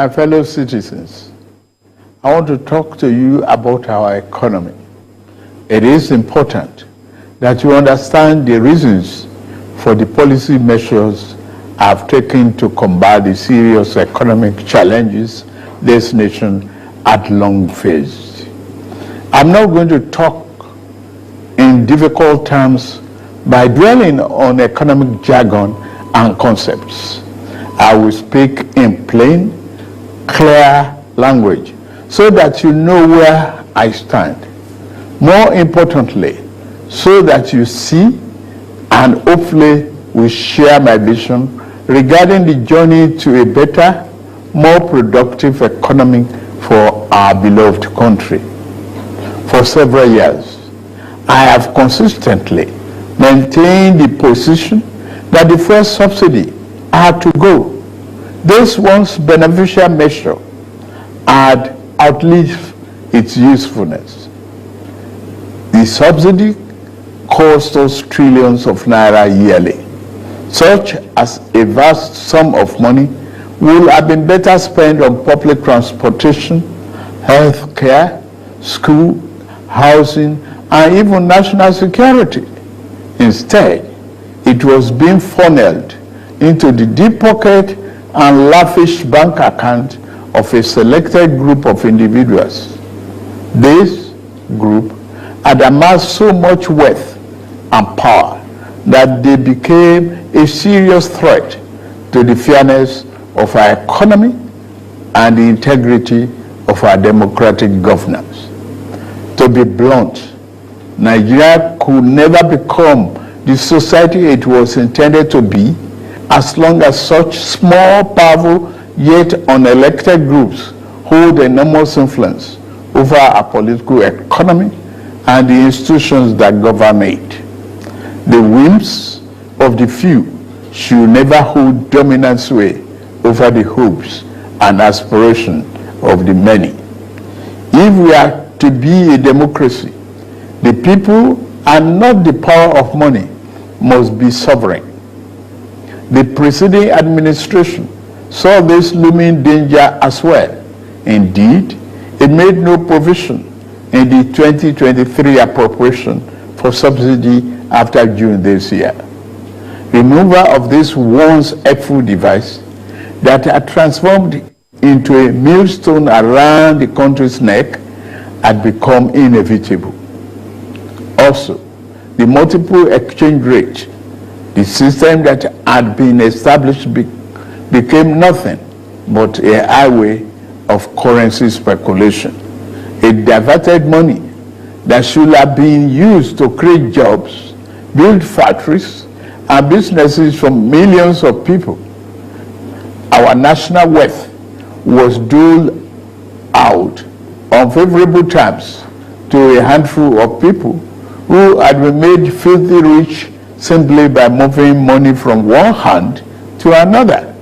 My fellow citizens, I want to talk to you about our economy. It is important that you understand the reasons for the policy measures I've taken to combat the serious economic challenges this nation had long faced. I'm not going to talk in difficult terms by dwelling on economic jargon and concepts. I will speak in plain, clear language so that you know where I stand. More importantly, so that you see and hopefully will share my vision regarding the journey to a better, more productive economy for our beloved country. For several years, I have consistently maintained the position that the fuel subsidy had to go. This once beneficial measure had outlived its usefulness. The subsidy cost us trillions of naira yearly, such as a vast sum of money would have been better spent on public transportation, health care, school, housing, and even national security. Instead, it was being funneled into the deep pocket and lavish bank account of a selected group of individuals. This group had amassed so much wealth and power that they became a serious threat to the fairness of our economy and the integrity of our democratic governance. To be blunt, Nigeria could never become the society it was intended to be as long as such small, powerful, yet unelected groups hold enormous influence over our political economy and the institutions that govern it. The whims of the few should never hold dominant sway over the hopes and aspirations of the many. If we are to be a democracy, the people and not the power of money must be sovereign. The preceding administration saw this looming danger as well. Indeed, it made no provision in the 2023 appropriation for subsidy after June this year. Removal of this once helpful device that had transformed into a millstone around the country's neck had become inevitable. Also, the multiple exchange rate, the system that had been established became nothing but a highway of currency speculation. It diverted money that should have been used to create jobs, build factories, and businesses for millions of people. Our national wealth was doled out on favorable terms to a handful of people who had been made filthy rich simply by moving money from one hand to another.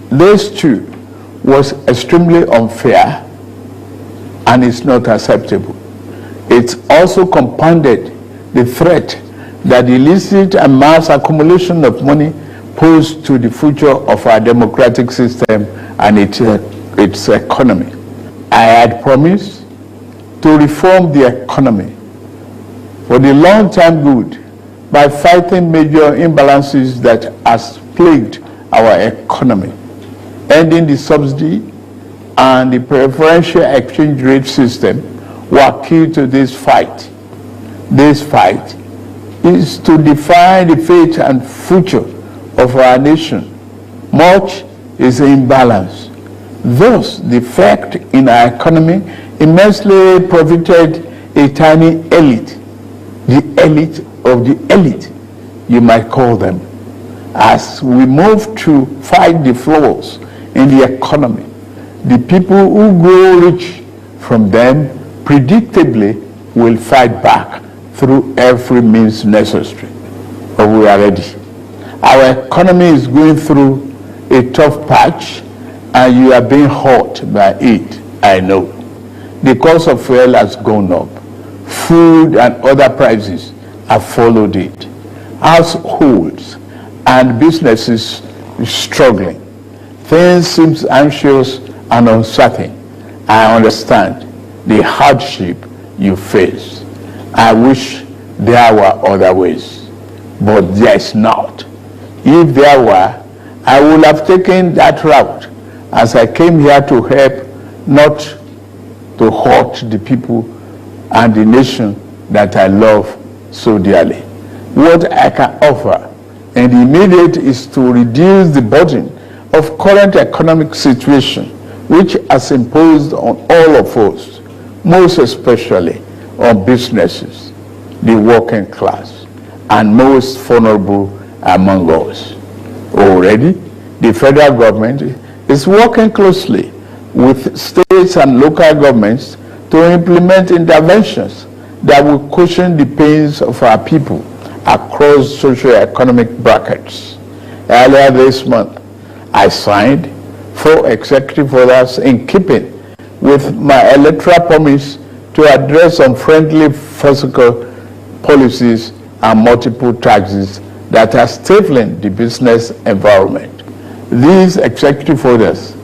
This too was extremely unfair and is not acceptable. It also compounded the threat that the illicit and mass accumulation of money posed to the future of our democratic system and its economy. I had promised to reform the economy for the long-term good by fighting major imbalances that has plagued our economy. Ending the subsidy and the preferential exchange rate system were key to this fight. This fight is to define the fate and future of our nation. Much is in balance, Thus, the effect in our economy immensely profited a tiny elite, the elite of the elite, you might call them. As we move to fight the flaws in the economy, the people who grow rich from them predictably will fight back through every means necessary. But we are ready. Our economy is going through a tough patch, and you are being hurt by it, I know. The cost of fuel has gone up. Food and other prices have followed it. Households and businesses are struggling. Things seem anxious and uncertain. I understand the hardship you face. I wish there were other ways, but there is not. If there were, I would have taken that route, as I came here to help, not to hurt the people and the nation that I love so dearly. What I can offer in the immediate is to reduce the burden of current economic situation, which has imposed on all of us, most especially on businesses, the working class, and most vulnerable among us. Already, the federal government is working closely with states and local governments to implement interventions that will cushion the pains of our people across socio-economic brackets. Earlier this month, I signed 4 executive orders in keeping with my electoral promise to address unfriendly fiscal policies and multiple taxes that are stifling the business environment. These executive orders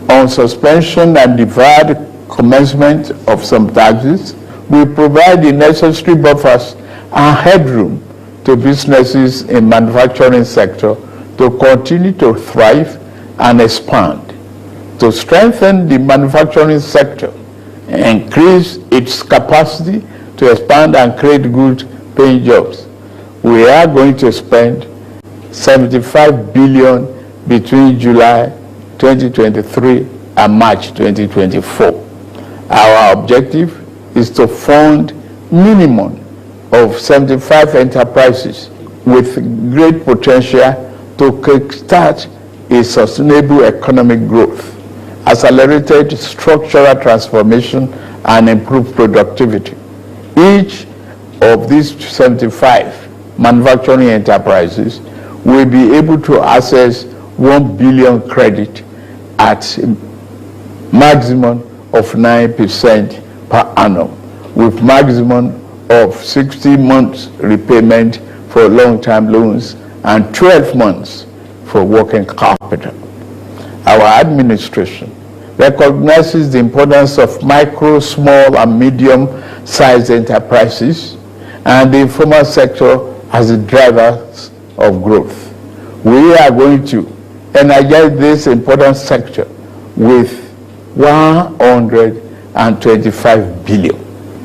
on suspension and deferred commencement of some taxes will provide the necessary buffers and headroom to businesses in manufacturing sector to continue to thrive and expand. To strengthen the manufacturing sector, increase its capacity to expand and create good paying jobs, we are going to spend 75 billion between July 2023 and March 2024. Our objective is to fund minimum of 75 enterprises with great potential to kickstart a sustainable economic growth, accelerated structural transformation, and improved productivity. Each of these 75 manufacturing enterprises will be able to access 1 billion credit at maximum of 9% per annum, with maximum of 60 months repayment for long-term loans and 12 months for working capital. Our administration recognizes the importance of micro, small, and medium-sized enterprises and the informal sector as the drivers of growth. We are going to energize this important sector with 125 billion.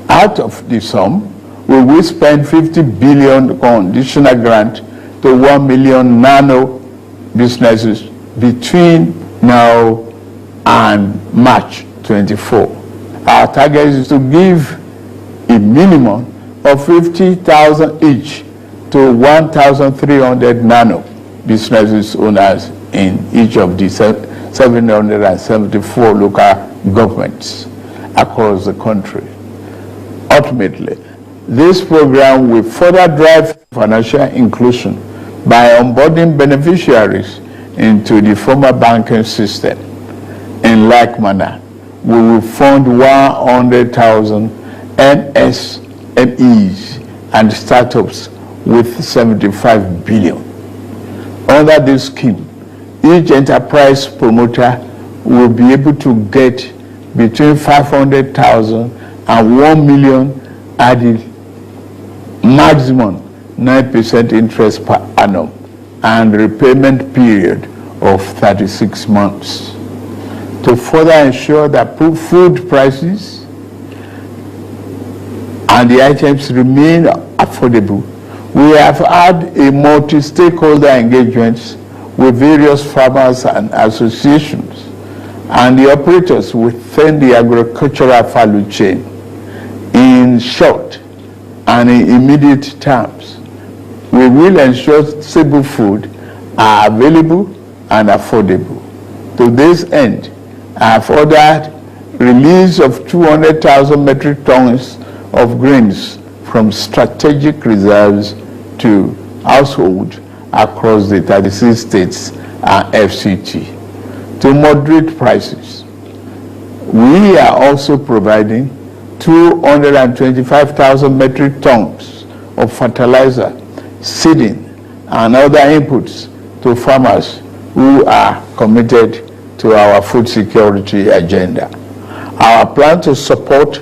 Out of the sum, we will spend 50 billion conditional grant to 1 million nano businesses between now and March 24. Our target is to give a minimum of 50,000 each to 1,300 nano businesses owners in each of the 774 local governments across the country. Ultimately, this program will further drive financial inclusion by onboarding beneficiaries into the formal banking system. In like manner, we will fund 100,000 MSMEs and startups with 75 billion. Under this scheme, each enterprise promoter will be able to get between 500,000 and 1 million at the maximum 9% interest per annum and repayment period of 36 months. To further ensure that food prices and the items remain affordable, we have had a multi-stakeholder engagement with various farmers and associations and the operators within the agricultural value chain in short and in immediate terms. We will ensure stable food are available and affordable. To this end, I have ordered release of 200,000 metric tons of grains from strategic reserves to households across the 36 states and FCT to moderate prices. We are also providing 225,000 metric tons of fertilizer, seeding, and other inputs to farmers who are committed to our food security agenda. Our plan to support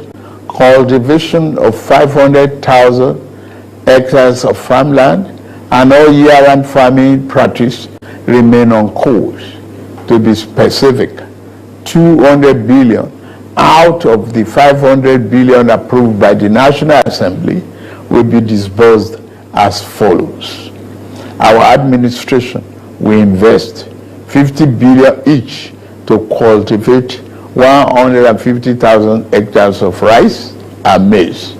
cultivation of 500,000 hectares of farmland and all year-round farming practice remain on course. To be specific, 200 billion out of the 500 billion approved by the National Assembly will be disbursed as follows. Our administration will invest 50 billion each to cultivate 150,000 hectares of rice and maize.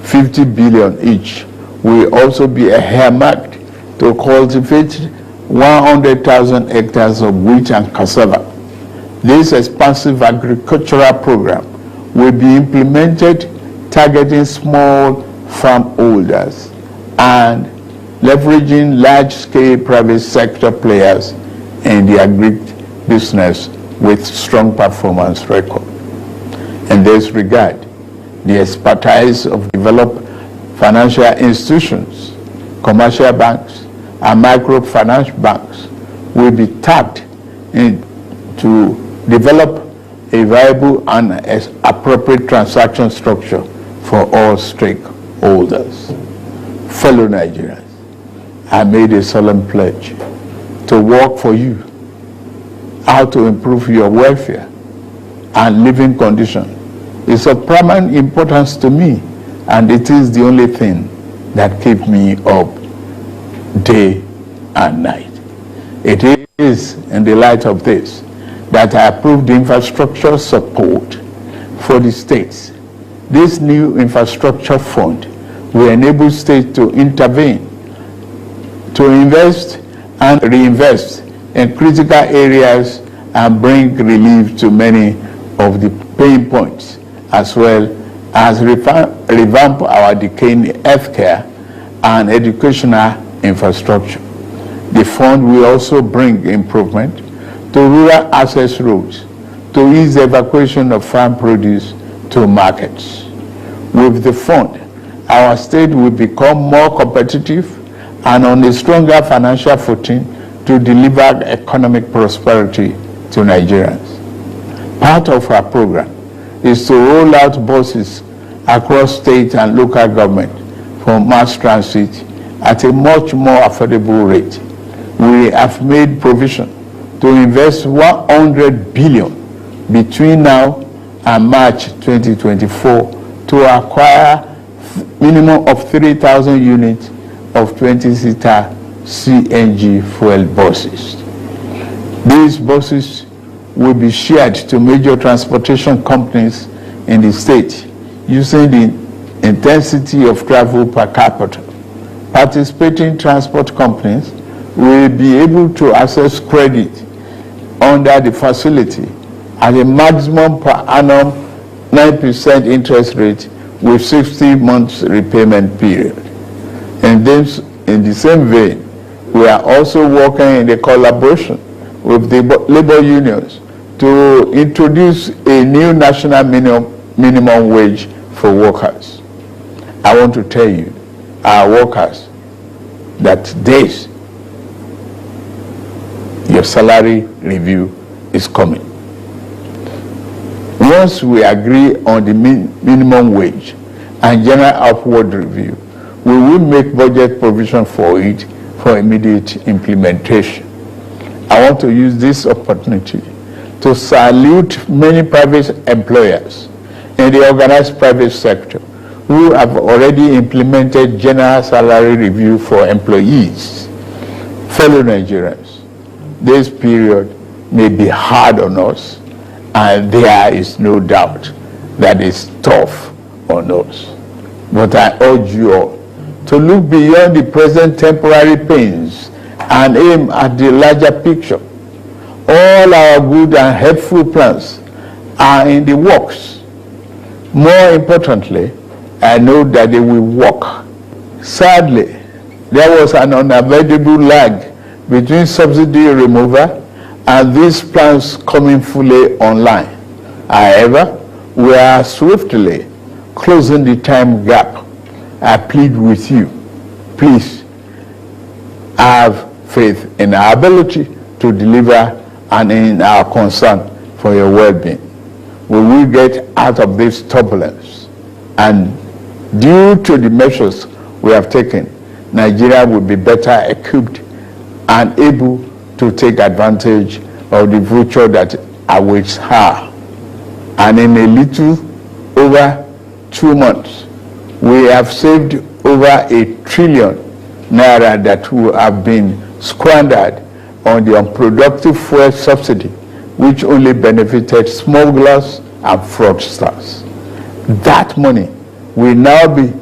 50 billion each will also be earmarked to cultivate 100,000 hectares of wheat and cassava. This expansive agricultural program will be implemented targeting small farm holders and leveraging large-scale private sector players in the agri-business with strong performance record. In this regard, the expertise of developed financial institutions, commercial banks, and microfinance banks will be tapped in to develop a viable and appropriate transaction structure for all stakeholders. Fellow Nigerians, I made a solemn pledge to work for you, how to improve your welfare and living condition is of paramount importance to me, and it is the only thing that keeps me up day and night. It is in the light of this that I approved the infrastructure support for the states. This new infrastructure fund will enable states to intervene, to invest and reinvest in critical areas and bring relief to many of the pain points, as well as revamp our decaying healthcare and educational infrastructure. The fund will also bring improvement to rural access roads to ease the evacuation of farm produce to markets. With the fund, our state will become more competitive and on a stronger financial footing to deliver economic prosperity to Nigerians. Part of our program is to roll out buses across state and local government for mass transit at a much more affordable rate. We have made provision to invest 100 billion between now and March 2024 to acquire minimum of 3,000 units of 20-seater CNG fuel buses. These buses will be shared to major transportation companies in the state using the intensity of travel per capita. Participating transport companies will be able to access credit under the facility at a maximum per annum 9% interest rate with 60 months repayment period. In the same vein, we are also working in the collaboration with the labor unions to introduce a new national minimum wage for workers. I want to tell you, our workers, that this, your salary review is coming. Once we agree on the minimum wage and general upward review, we will make budget provision for it for immediate implementation. I want to use this opportunity to salute many private employers in the organized private sector who have already implemented general salary review for employees. Fellow Nigerians, this period may be hard on us and there is no doubt that it's tough on us. But I urge you all to look beyond the present temporary pains and aim at the larger picture. All our good and helpful plans are in the works. More importantly, I know that they will work. Sadly, there was an unavoidable lag between subsidy removal and these plans coming fully online. However, we are swiftly closing the time gap. I plead with you, please have faith in our ability to deliver and in our concern for your well-being. We will get out of this turbulence, and due to the measures we have taken, Nigeria will be better equipped and able to take advantage of the future that awaits her. And in a little over 2 months, we have saved over ₦1 trillion that would have been squandered on the unproductive fuel subsidy, which only benefited smugglers and fraudsters. That money will now be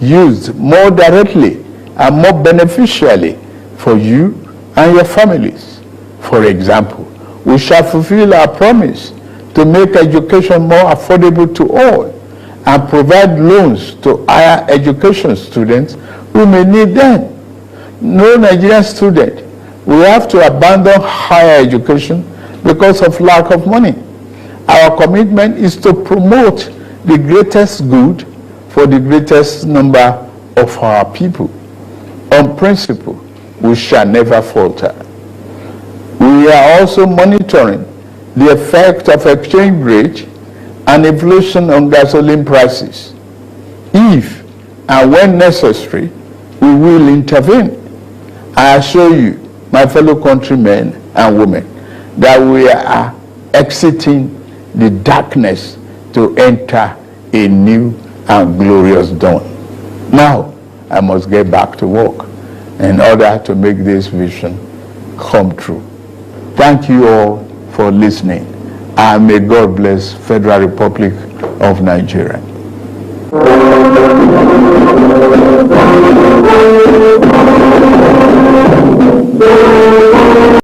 used more directly and more beneficially for you and your families. For example, we shall fulfill our promise to make education more affordable to all and provide loans to higher education students who may need them. No Nigerian student will have to abandon higher education because of lack of money. Our commitment is to promote the greatest good for the greatest number of our people. On principle, we shall never falter. We are also monitoring the effect of exchange rate and inflation on gasoline prices. If and when necessary, we will intervene. I assure you, my fellow countrymen and women, that we are exiting the darkness to enter a new and glorious dawn. Now, I must get back to work in order to make this vision come true. Thank you all for listening, and may God bless Federal Republic of Nigeria.